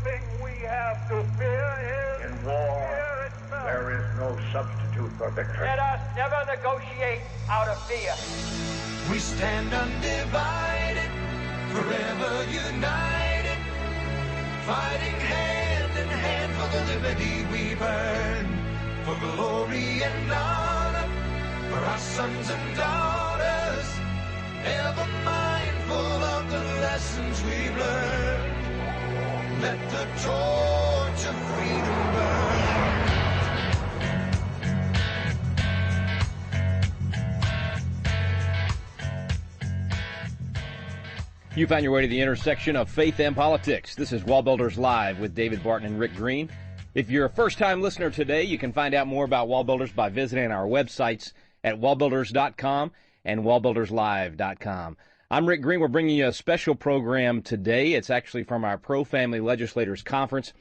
thing we have to fear is in war. fear itself. There is no substitute for victory. Let us never negotiate out of fear. We stand undivided, forever united, fighting hand in hand for the liberty we've earned, for glory and honor, for our sons and daughters, ever mindful of the lessons we've learned. Let the torch of freedom burn. You found your way to the intersection of faith and politics. This is WallBuilders Live with David Barton and Rick Green. If you're a first-time listener today, you can find out more about WallBuilders by visiting our websites at wallbuilders.com and wallbuilderslive.com. I'm Rick Green. We're bringing you a special program today. It's actually from our ProFamily Legislators Conference.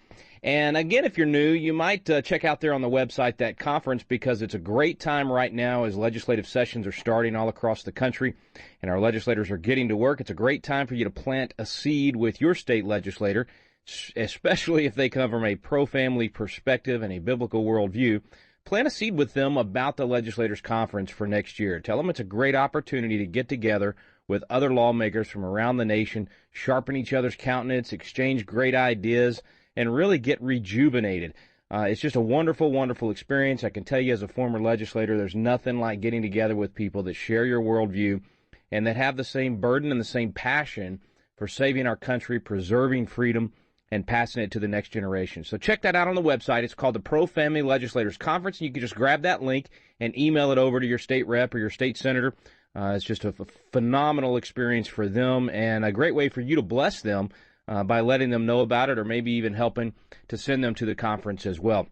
And again, if you're new, you might check out there on the website that conference, because it's a great time right now as legislative sessions are starting all across the country and our legislators are getting to work. It's a great time for you to plant a seed with your state legislator, especially if they come from a pro-family perspective and a biblical worldview. Plant a seed with them about the Legislators Conference for next year. Tell them it's a great opportunity to get together with other lawmakers from around the nation, sharpen each other's countenance, exchange great ideas, and really get rejuvenated. It's just a wonderful, wonderful experience. I can tell you as a former legislator, there's nothing like getting together with people that share your worldview and that have the same burden and the same passion for saving our country, preserving freedom, and passing it to the next generation. So check that out on the website. It's called the Pro-Family Legislators Conference. You can just grab that link and email it over to your state rep or your state senator. It's just a phenomenal experience for them and a great way for you to bless them by letting them know about it, or maybe even helping to send them to the conference as well.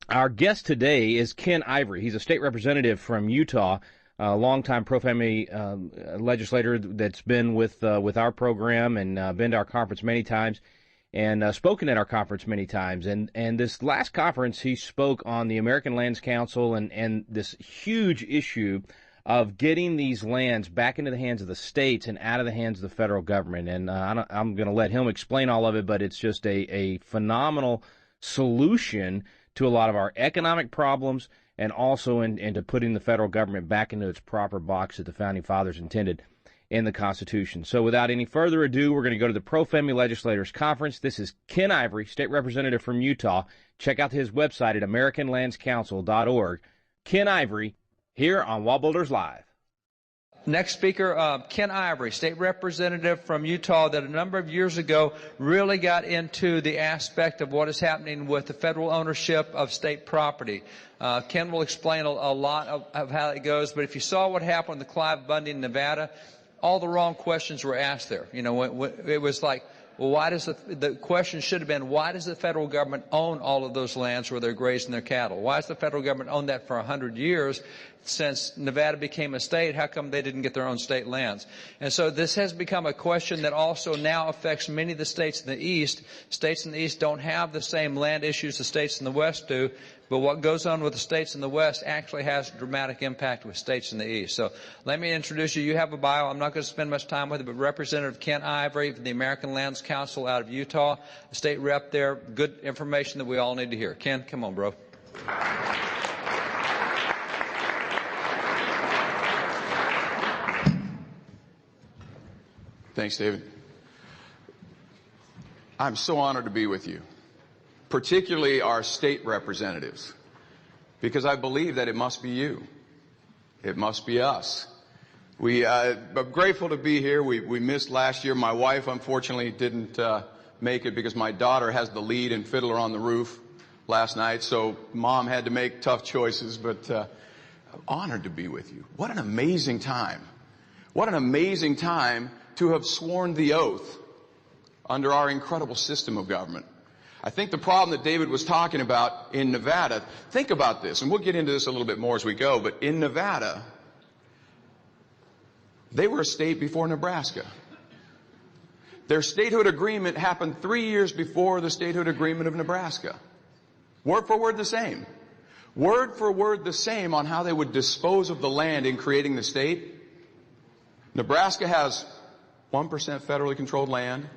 Our guest today is Ken Ivory. He's a state representative from Utah, a longtime pro-family legislator that's been with our program and been to our conference many times and spoken at our conference many times. And this last conference, he spoke on the American Lands Council and this huge issue of getting these lands back into the hands of the states and out of the hands of the federal government. And I'm going to let him explain all of it, but it's just a phenomenal solution to a lot of our economic problems and also into putting the federal government back into its proper box that the Founding Fathers intended in the Constitution. So without any further ado, we're going to go to the Pro-Family Legislators Conference. This is Ken Ivory, state representative from Utah. Check out his website at AmericanLandsCouncil.org. Ken Ivory, here on WallBuilders Live. Next speaker, Ken Ivory, state representative from Utah, that a number of years ago really got into the aspect of what is happening with the federal ownership of state property. Ken will explain a lot of how it goes, but if you saw what happened with the Clive Bundy in Nevada, all the wrong questions were asked there. You know, it was like, well, why does the question should have been, why does the federal government own all of those lands where they're grazing their cattle? Why does the federal government own that for 100 years? Since Nevada became a state, how come they didn't get their own state lands? And so this has become a question that also now affects many of the states in the East. States in the East don't have the same land issues the states in the West do, but what goes on with the states in the West actually has a dramatic impact with states in the East. So let me introduce you. You have a bio. I'm not going to spend much time with it, but Representative Ken Ivory from the American Lands Council out of Utah, a state rep there. Good information that we all need to hear. Ken, come on, bro. Thanks, David. I'm so honored to be with you, particularly our state representatives, because I believe that it must be you. It must be us. I'm grateful to be here. We missed last year. My wife, unfortunately, didn't make it because my daughter has the lead in Fiddler on the Roof last night, so Mom had to make tough choices, but I'm honored to be with you. What an amazing time. What an amazing time to have sworn the oath under our incredible system of government. I think the problem that David was talking about in Nevada, think about this, and we'll get into this a little bit more as we go, but in Nevada, they were a state before Nebraska. Their statehood agreement happened 3 years before the statehood agreement of Nebraska. Word for word the same. Word for word the same on how they would dispose of the land in creating the state. Nebraska has 1% federally controlled land.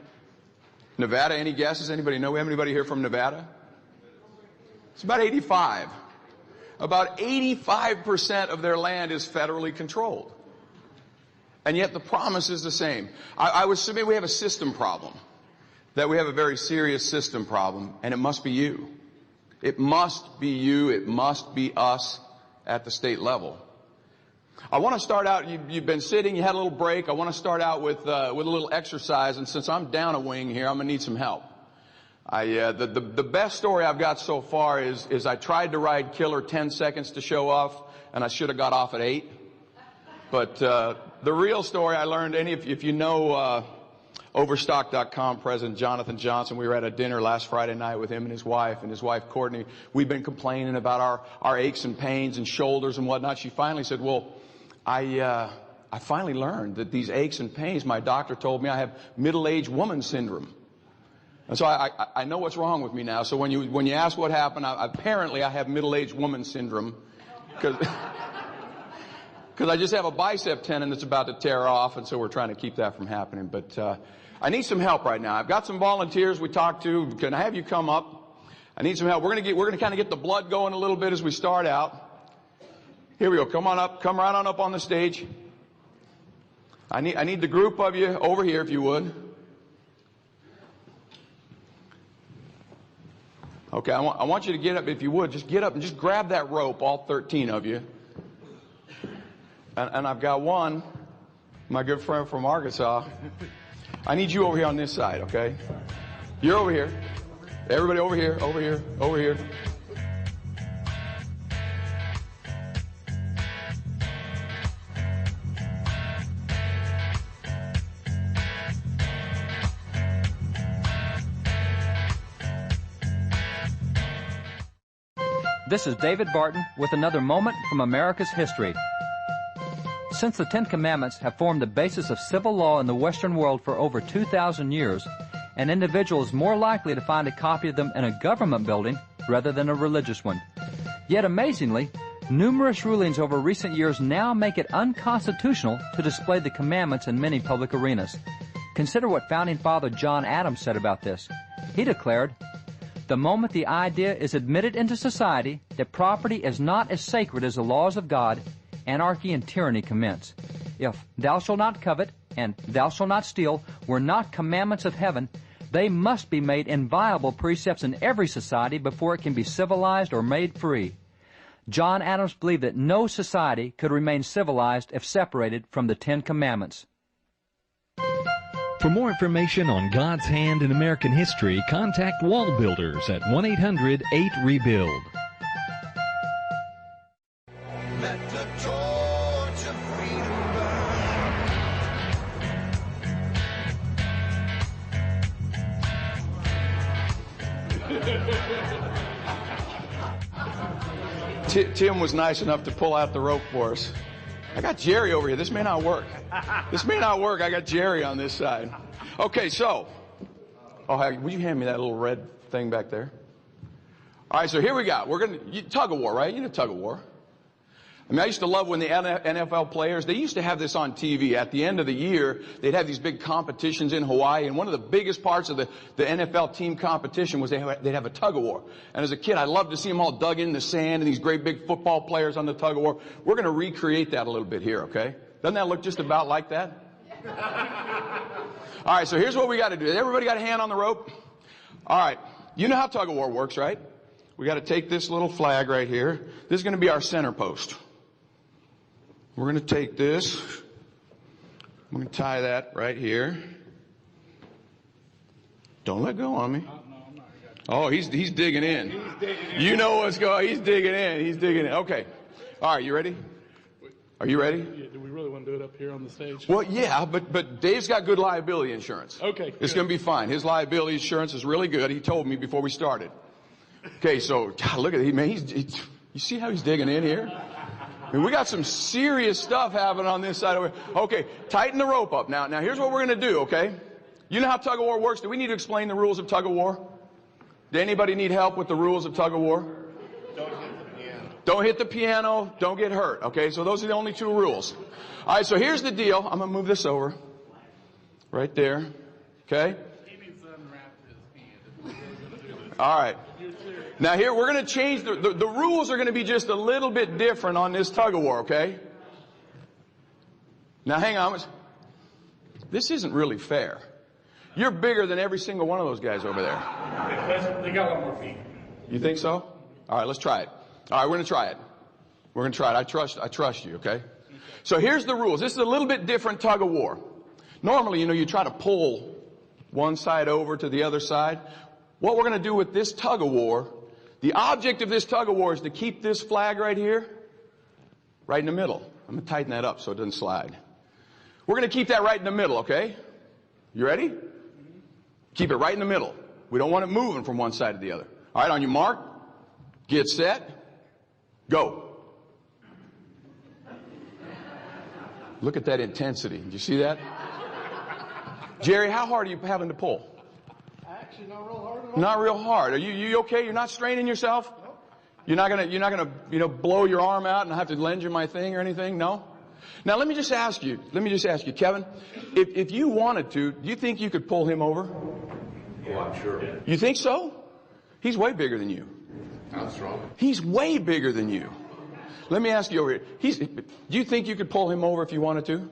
Nevada, any guesses? Anybody know? We have anybody here from Nevada? It's about 85. About 85% of their land is federally controlled. And yet the promise is the same. I would submit we have a system problem, that we have a very serious system problem, and it must be you. It must be you. It must be us at the state level. I want to start out, you've been sitting, you had a little break. I want to start out with a little exercise, and since I'm down a wing here, I'm going to need some help. The best story I've got so far is I tried to ride Killer 10 seconds to show off, and I should have got off at 8. But the real story I learned, if you know Overstock.com President Jonathan Johnson, we were at a dinner last Friday night with him and his wife Courtney. We've been complaining about our aches and pains and shoulders and whatnot. She finally said, well, I finally learned that these aches and pains, my doctor told me I have middle-aged woman syndrome. And so I know what's wrong with me now. So when you ask what happened, apparently I have middle-aged woman syndrome, because I just have a bicep tendon that's about to tear off, and so we're trying to keep that from happening. But I need some help right now. I've got some volunteers we talked to. Can I have you come up? I need some help. We're gonna kind of get the blood going a little bit as we start out. Here we go. Come on up. Come right on up on the stage. I need the group of you over here, if you would. Okay, I want you to get up, if you would. Just get up and just grab that rope, all 13 of you. And I've got one, my good friend from Arkansas. I need you over here on this side, okay? You're over here. Everybody over here, over here, over here. This is David Barton with another moment from America's history. Since the Ten Commandments have formed the basis of civil law in the Western world for over 2,000 years, an individual is more likely to find a copy of them in a government building rather than a religious one. Yet amazingly, numerous rulings over recent years now make it unconstitutional to display the commandments in many public arenas. Consider what Founding Father John Adams said about this. He declared, "The moment the idea is admitted into society that property is not as sacred as the laws of God, anarchy and tyranny commence. If thou shalt not covet and thou shalt not steal were not commandments of heaven, they must be made inviolable precepts in every society before it can be civilized or made free." John Adams believed that no society could remain civilized if separated from the Ten Commandments. For more information on God's hand in American history, contact WallBuilders at 1-800-8-REBUILD. Let the torch of freedom burn. Tim was nice enough to pull out the rope for us. I got Jerry over here. This may not work. This may not work. I got Jerry on this side. Okay, so. Would you hand me that little red thing back there? All right, so here we go. We're going to tug of war, right? You know tug of war. I mean, I used to love when the NFL players, they used to have this on TV. At the end of the year, they'd have these big competitions in Hawaii, and one of the biggest parts of the NFL team competition was they'd have a tug of war. And as a kid, I loved to see them all dug in the sand and these great big football players on the tug of war. We're going to recreate that a little bit here, okay? Doesn't that look just about like that? All right, so here's what we got to do. Everybody got a hand on the rope? All right, you know how tug of war works, right? We got to take this little flag right here. This is going to be our center post. We're going to take this. I'm going to tie that right here. Don't let go on me. Oh, he's digging in. You know what's going on. He's digging in. He's digging in. Okay. All right, you ready? Are you ready? Yeah, do we really want to do it up here on the stage? Well, yeah, but Dave's got good liability insurance. Okay. It's going to be fine. His liability insurance is really good. He told me before we started. Okay, so God, look at him, man. You see how he's digging in here? I mean, we got some serious stuff happening on this side over here. Okay, tighten the rope up. Now here's what we're going to do, okay? You know how tug of war works? Do we need to explain the rules of tug of war? Does anybody need help with the rules of tug of war? Don't hit the piano. Don't get hurt, okay? So those are the only two rules. All right, so here's the deal. I'm going to move this over. Right there, okay? He needs to unwrap All right. Now here, we're going to change, the rules are going to be just a little bit different on this tug of war, okay? Now hang on. This isn't really fair. You're bigger than every single one of those guys over there. They got a lot more feet. You think so? All right, let's try it. All right, we're going to try it. We're going to try it. I trust you, okay? So here's the rules. This is a little bit different tug of war. Normally, you try to pull one side over to the other side. What we're going to do with this tug of war, the object of this tug of war is to keep this flag right here, right in the middle. I'm going to tighten that up so it doesn't slide. We're going to keep that right in the middle, okay? You ready? Keep it right in the middle. We don't want it moving from one side to the other. All right, on your mark, get set, go. Look at that intensity. Did you see that? Jerry, how hard are you having to pull? Actually, not real hard at all. Not real hard. Are you okay? You're not straining yourself? Nope. You're not gonna blow your arm out and have to lend you my thing or anything? No? Now let me just ask you, Kevin, if you wanted to, do you think you could pull him over? Oh, I'm sure. You think so? He's way bigger than you. How strong? He's way bigger than you. Let me ask you over here. Do you think you could pull him over if you wanted to?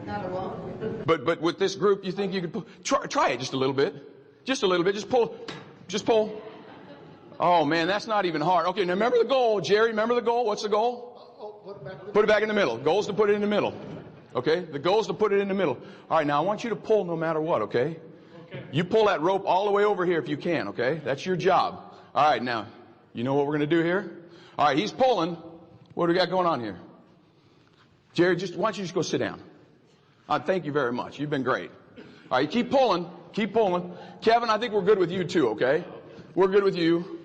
Not at all. But with this group, you think you could pull? Try it just a little bit. Just a little bit. Just pull. Just pull. Oh man, that's not even hard. Okay, now remember the goal, Jerry. Remember the goal. What's the goal? Put it back in the middle. Goal is to put it in the middle. Okay. The goal is to put it in the middle. All right. Now I want you to pull no matter what. Okay. You pull that rope all the way over here if you can. Okay. That's your job. All right. Now, you know what we're going to do here? All right. He's pulling. What do we got going on here? Jerry, why don't you just go sit down? Thank you very much. You've been great. All right, keep pulling. Keep pulling. Kevin, I think we're good with you too, okay? We're good with you.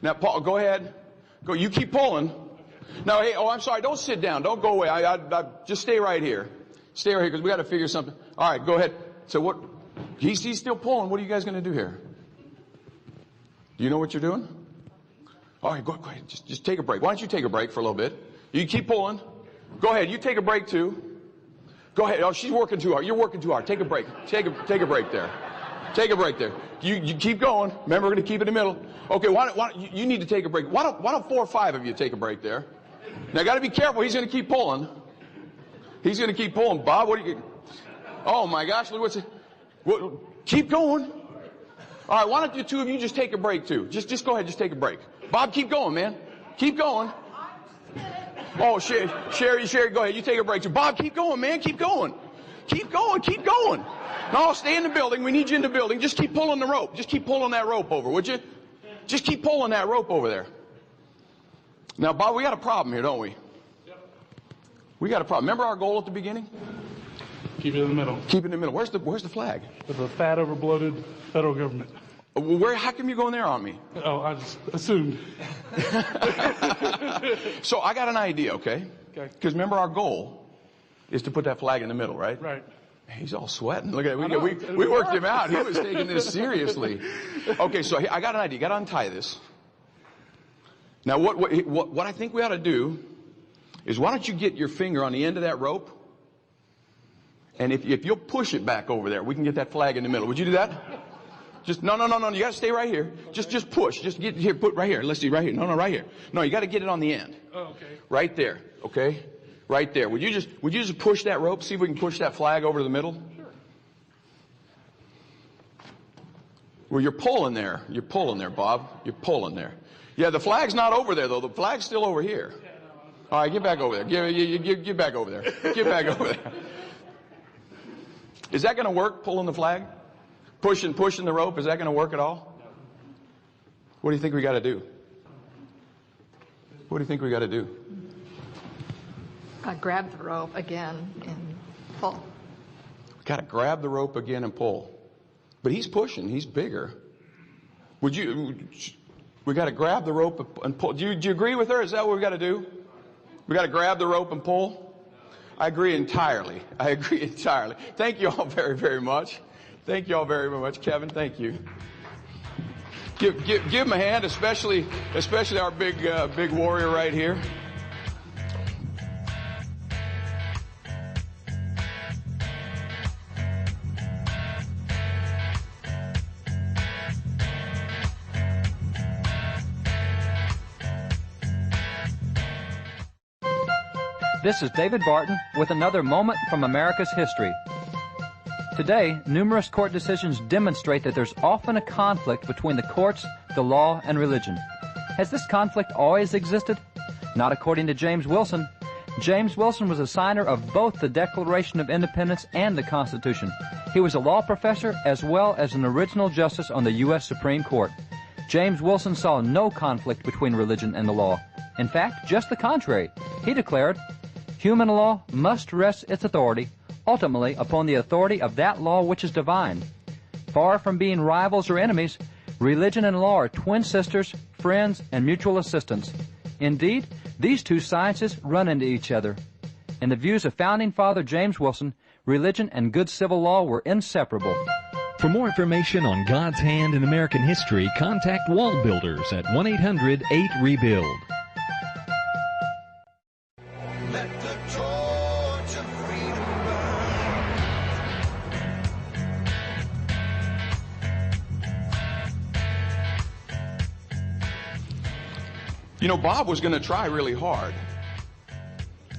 Now, Paul, go ahead. Go. You keep pulling. Now, hey, I'm sorry. Don't sit down. Don't go away. Just stay right here. Stay right here because we got to figure something. All right, go ahead. So what? He's still pulling. What are you guys going to do here? Do you know what you're doing? All right, go ahead. Just take a break. Why don't you take a break for a little bit? You keep pulling. Go ahead. You take a break too. Go ahead. Oh, she's working too hard. You're working too hard. Take a break. Take a break there. Take a break there. You keep going. Remember, we're going to keep it in the middle. Okay. Why don't you need to take a break? Why don't 4 or 5 of you take a break there? Now, got to be careful. He's going to keep pulling. He's going to keep pulling. Bob, what are you? Oh my gosh! Look what's it. Keep going. All right. Why don't you 2 of you just take a break too? Just go ahead. Just take a break. Bob, keep going, man. Keep going. Oh, Sherry, go ahead. You take a break too. Bob, keep going, man. Keep going. Keep going. Keep going. No, stay in the building. We need you in the building. Just keep pulling the rope. Just keep pulling that rope over, would you? Just keep pulling that rope over there. Now, Bob, we got a problem here, don't we? Yep. We got a problem. Remember our goal at the beginning? Keep it in the middle. Keep it in the middle. Where's the flag? With the fat, overbloated federal government. How come you're going there on me? Oh, I just assumed. So I got an idea, okay? Okay. Because remember our goal is to put that flag in the middle, right? Right. He's all sweating. Look at it. We worked him out. He was taking this seriously. Okay, so I got an idea. You got to untie this. Now, what I think we ought to do is why don't you get your finger on the end of that rope, and if you'll push it back over there, we can get that flag in the middle. Would you do that? Just no. You got to stay right here. Just push. Just get here. Put right here. Let's see. Right here. No, right here. No, you got to get it on the end. Oh, okay. Right there. Okay. Right there. Would you just push that rope? See if we can push that flag over to the middle. Sure. Well, you're pulling there. You're pulling there, Bob. You're pulling there. Yeah, the flag's not over there though. The flag's still over here. All right, get back over there. Get back over there. Get back over there. Is that going to work? Pulling the flag? Pushing the rope, is that going to work at all? What do you think we got to do? What do you think we got to do? Grab the rope again and pull. We got to grab the rope again and pull. But he's pushing. He's bigger. We got to grab the rope and pull. Do you agree with her? Is that what we got to do? We got to grab the rope and pull? I agree entirely. Thank you all very, very much. Thank you all very much, Kevin. Thank you. Give him a hand, especially our big warrior right here. This is David Barton with another moment from America's history. Today, numerous court decisions demonstrate that there's often a conflict between the courts, the law, and religion. Has this conflict always existed? Not according to James Wilson. James Wilson was a signer of both the Declaration of Independence and the Constitution. He was a law professor as well as an original justice on the U.S. Supreme Court. James Wilson saw no conflict between religion and the law. In fact, just the contrary. He declared, "Human law must rest its authority ultimately upon the authority of that law which is divine." Far from being rivals or enemies, religion and law are twin sisters, friends, and mutual assistants. Indeed, these two sciences run into each other. In the views of Founding Father James Wilson, religion and good civil law were inseparable. For more information on God's hand in American history, contact WallBuilders at 1-800-8-REBUILD. Let the torch of freedom burn. You know, Bob was going to try really hard.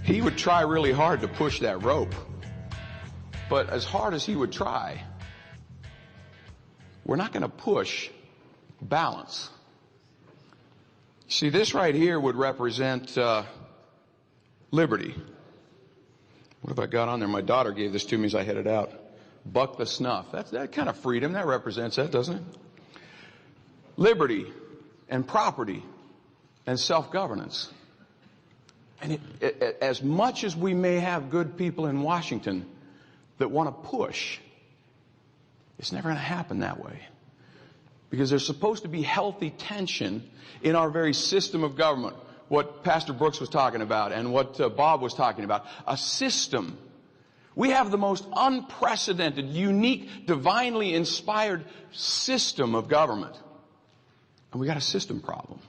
He would try really hard to push that rope. But as hard as he would try, we're not going to push balance. See, this right here would represent liberty. What have I got on there? My daughter gave this to me as I headed out. Buck the snuff. That's that kind of freedom. That represents that, doesn't it? Liberty and property and self-governance. And as much as we may have good people in Washington that want to push, it's never going to happen that way. Because there's supposed to be healthy tension in our very system of government. What Pastor Brooks was talking about and what Bob was talking about. A system. We have the most unprecedented, unique, divinely inspired system of government. And we got a system problem.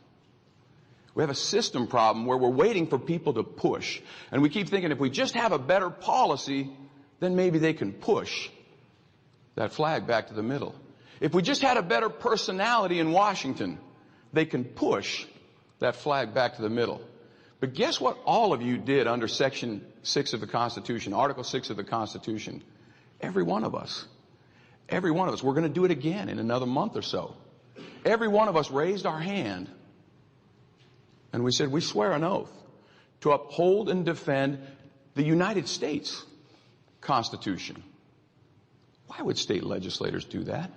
We have a system problem where we're waiting for people to push. And we keep thinking if we just have a better policy, then maybe they can push that flag back to the middle. If we just had a better personality in Washington, they can push that flag back to the middle. But guess what all of you did under Section 6 of the Constitution, Article 6 of the Constitution? Every one of us. Every one of us. We're going to do it again in another month or so. Every one of us raised our hand and we said, we swear an oath to uphold and defend the United States Constitution. Why would state legislators do that?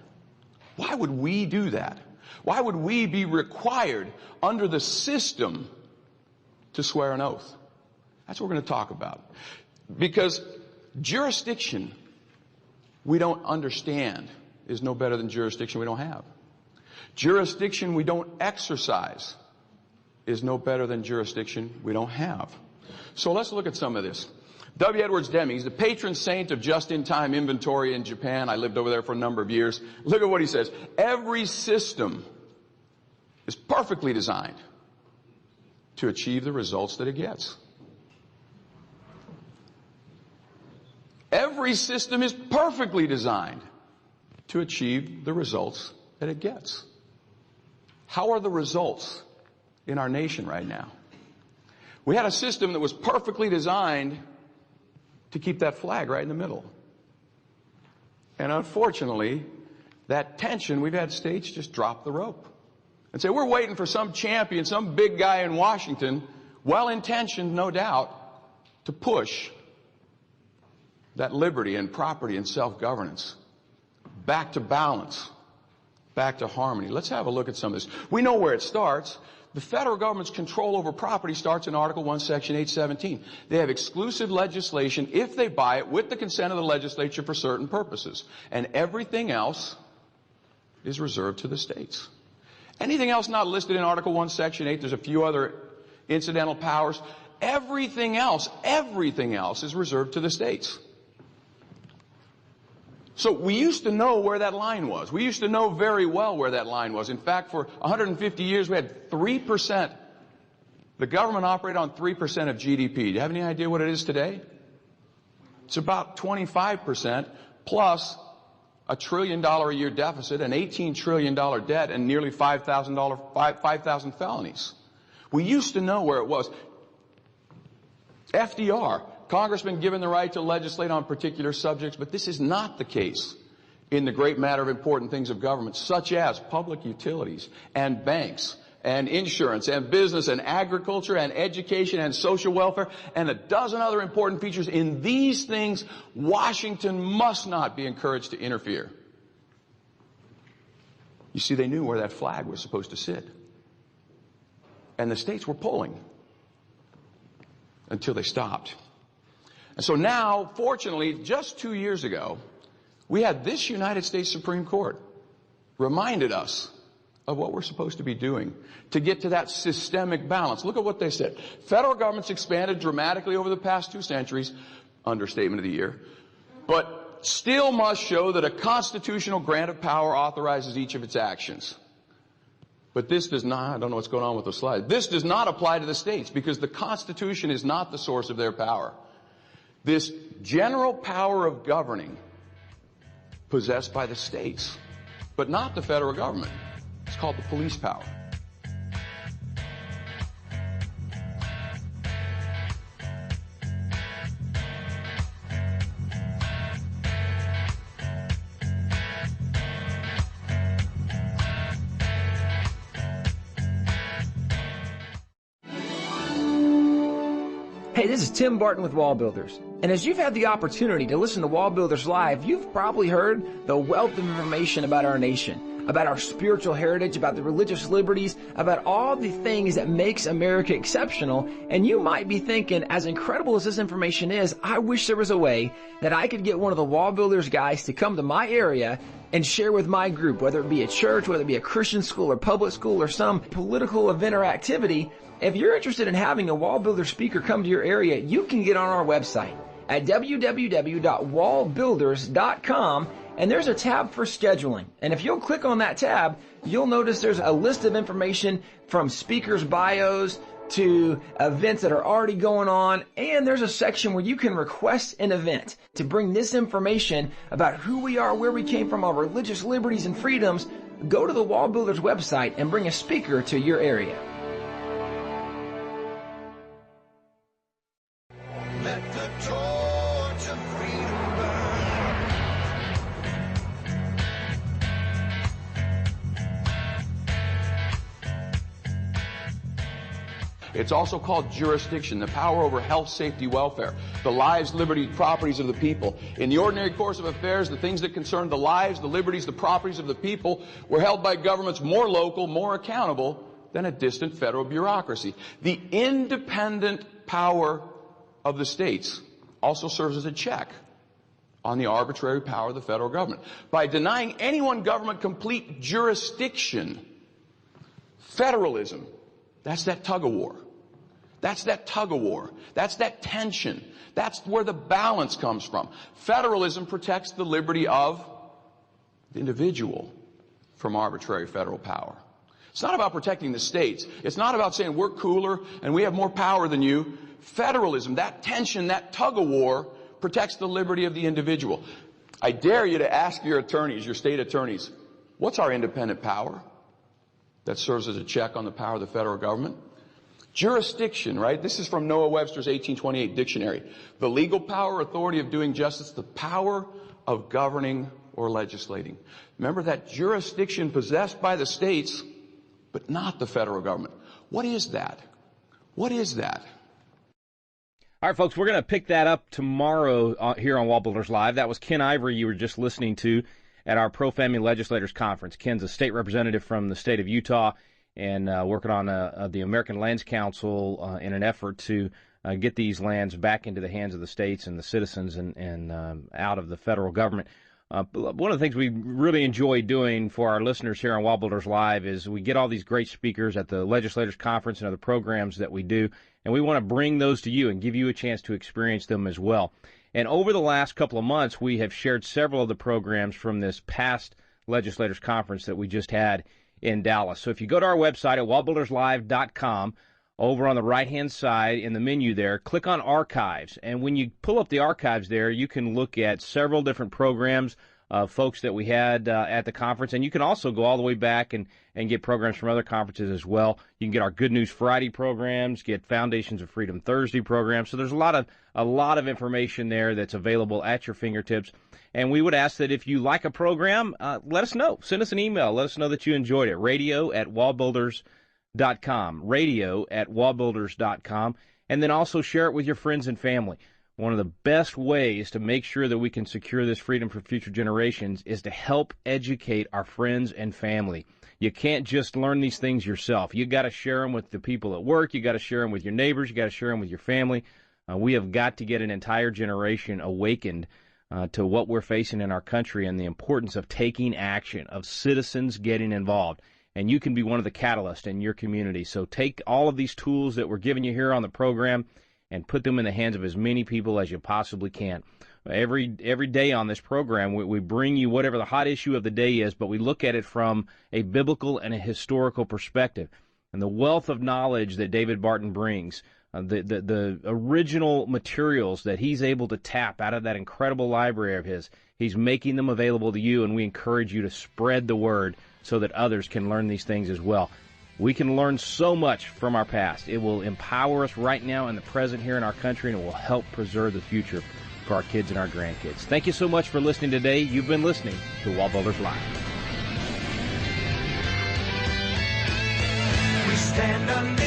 Why would we do that? Why would we be required under the system to swear an oath? That's what we're going to talk about. Because jurisdiction we don't understand is no better than jurisdiction we don't have. Jurisdiction we don't exercise is no better than jurisdiction we don't have. So let's look at some of this. W. Edwards Deming, he's the patron saint of just-in-time inventory in Japan. I lived over there for a number of years. Look at what he says. Every system is perfectly designed to achieve the results that it gets. Every system is perfectly designed to achieve the results that it gets. How are the results in our nation right now? We had a system that was perfectly designed to keep that flag right in the middle. And unfortunately, that tension, we've had states just drop the rope and say, we're waiting for some champion, some big guy in Washington, well-intentioned, no doubt, to push that liberty and property and self-governance back to balance, back to harmony. Let's have a look at some of this. We know where it starts. The federal government's control over property starts in Article 1, Section 817. They have exclusive legislation if they buy it with the consent of the legislature for certain purposes. And everything else is reserved to the states. Anything else not listed in Article 1, Section 8, there's a few other incidental powers. Everything else is reserved to the states. So we used to know where that line was. We used to know very well where that line was. In fact, for 150 years, we had 3%. The government operated on 3% of GDP. Do you have any idea what it is today? It's about 25% plus $1 trillion a year deficit, an $18 trillion debt, and nearly 5,000 felonies. We used to know where it was. FDR, congressmen given the right to legislate on particular subjects, but this is not the case in the great matter of important things of government, such as public utilities and banks and insurance and business and agriculture and education and social welfare and a dozen other important features. In these things, Washington must not be encouraged to interfere. You see, they knew where that flag was supposed to sit. And the states were pulling until they stopped. And so now, fortunately, just 2 years ago, we had this United States Supreme Court reminded us of what we're supposed to be doing to get to that systemic balance. Look at what they said. Federal government's expanded dramatically over the past 2 centuries, understatement of the year, but still must show that a constitutional grant of power authorizes each of its actions. But this does not, I don't know what's going on with the slide, this does not apply to the states because the Constitution is not the source of their power. This general power of governing possessed by the states, but not the federal government. It's called the police power. Hey, this is Tim Barton with WallBuilders. And as you've had the opportunity to listen to WallBuilders Live, you've probably heard the wealth of information about our nation, about our spiritual heritage, about the religious liberties, about all the things that makes America exceptional. And you might be thinking, as incredible as this information is, I wish there was a way that I could get one of the WallBuilders guys to come to my area and share with my group, whether it be a church, whether it be a Christian school or public school or some political event or activity. If you're interested in having a WallBuilder speaker come to your area, you can get on our website at www.wallbuilders.com, and there's a tab for scheduling. And if you'll click on that tab, you'll notice there's a list of information from speakers' bios to events that are already going on, and there's a section where you can request an event to bring this information about who we are, where we came from, our religious liberties and freedoms. Go to the WallBuilders website and bring a speaker to your area. Let the torch of freedom burn. It's also called jurisdiction, the power over health, safety, welfare, the lives, liberties, properties of the people. In the ordinary course of affairs, the things that concern the lives, the liberties, the properties of the people were held by governments more local, more accountable than a distant federal bureaucracy. The independent power of the states also serves as a check on the arbitrary power of the federal government. By denying any one government complete jurisdiction, federalism, that's that tug of war. That's that tug of war. That's that tension. That's where the balance comes from. Federalism protects the liberty of the individual from arbitrary federal power. It's not about protecting the states. It's not about saying we're cooler and we have more power than you. Federalism, that tension, that tug of war, protects the liberty of the individual. I dare you to ask your attorneys, your state attorneys, what's our independent power that serves as a check on the power of the federal government? Jurisdiction, right? This is from Noah Webster's 1828 dictionary. The legal power, authority of doing justice, the power of governing or legislating. Remember that jurisdiction possessed by the states, but not the federal government. What is that? What is that? All right, folks, we're going to pick that up tomorrow here on WallBuilders Live. That was Ken Ivory you were just listening to at our ProFamily Legislators Conference. Ken's a state representative from the state of Utah and working on the American Lands Council in an effort to get these lands back into the hands of the states and the citizens and out of the federal government. One of the things we really enjoy doing for our listeners here on WallBuilders Live is we get all these great speakers at the Legislators Conference and other programs that we do, and we want to bring those to you and give you a chance to experience them as well. And over the last couple of months, we have shared several of the programs from this past Legislators Conference that we just had in Dallas. So if you go to our website at wallbuilderslive.com, over on the right-hand side in the menu there, click on Archives. And when you pull up the archives there, you can look at several different programs of folks that we had at the conference. And you can also go all the way back and get programs from other conferences as well. You can get our Good News Friday programs, get Foundations of Freedom Thursday programs. So there's a lot of information there that's available at your fingertips. And we would ask that if you like a program, let us know. Send us an email. Let us know that you enjoyed it. radio@wallbuilders.com. radio@wallbuilders.com. And then also share it with your friends and family. One of the best ways to make sure that we can secure this freedom for future generations is to help educate our friends and family. You can't just learn these things yourself. You got to share them with the people at work. You got to share them with your neighbors. You got to share them with your family. We have got to get an entire generation awakened to what we're facing in our country and the importance of taking action, of citizens getting involved. And you can be one of the catalysts in your community. So take all of these tools that we're giving you here on the program and put them in the hands of as many people as you possibly can. Every day on this program, we bring you whatever the hot issue of the day is, but we look at it from a biblical and a historical perspective. And the wealth of knowledge that David Barton brings, the original materials that he's able to tap out of that incredible library of his, he's making them available to you, and we encourage you to spread the word so that others can learn these things as well. We can learn so much from our past. It will empower us right now in the present here in our country, and it will help preserve the future for our kids and our grandkids. Thank you so much for listening today. You've been listening to WallBuilders Live. We stand under